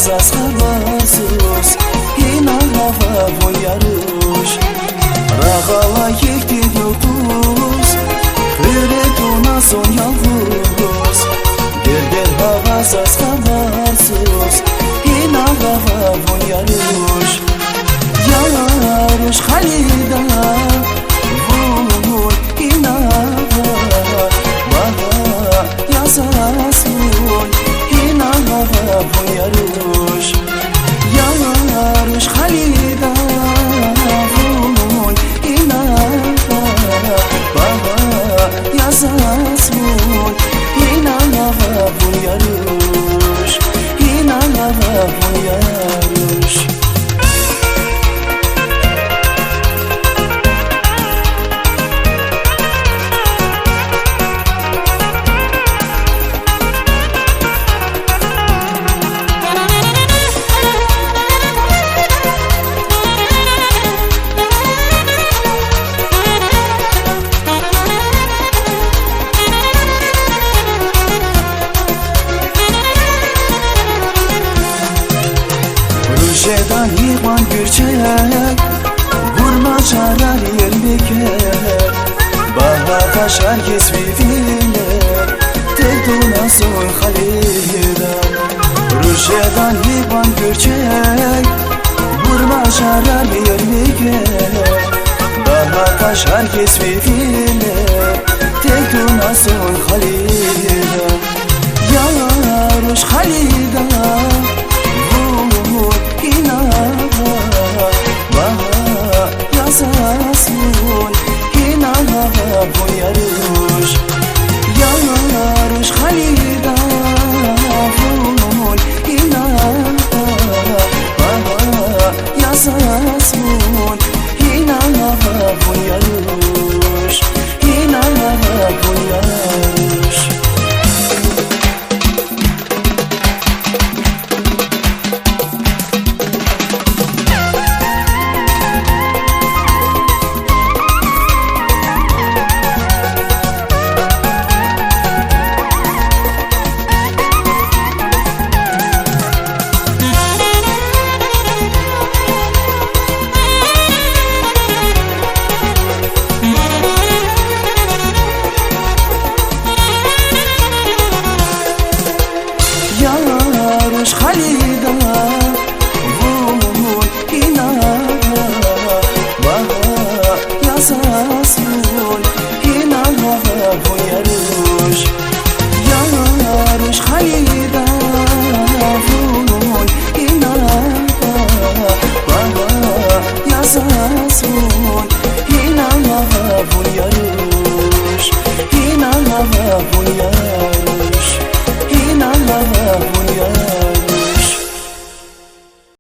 havasız habersuz yine hava boyaruş Rağala yekti yıldız Hürret ona son yalnız Derder havasız habersuz yine hava boyaruş Yaruş halida Vur inava Vaha yazasın inava Yaruş Yaruş halida Vur inava Vaha yazasın inava Yaruş inava Yaruş Rüjedan yıvan gürçek Vurma çarar yerliker Baha taşar kesviviler Terduna soy halidan Rüjedan yıvan gürçek Vurma çarar yerliker Baha taşar kesviviler Terduna soy halidan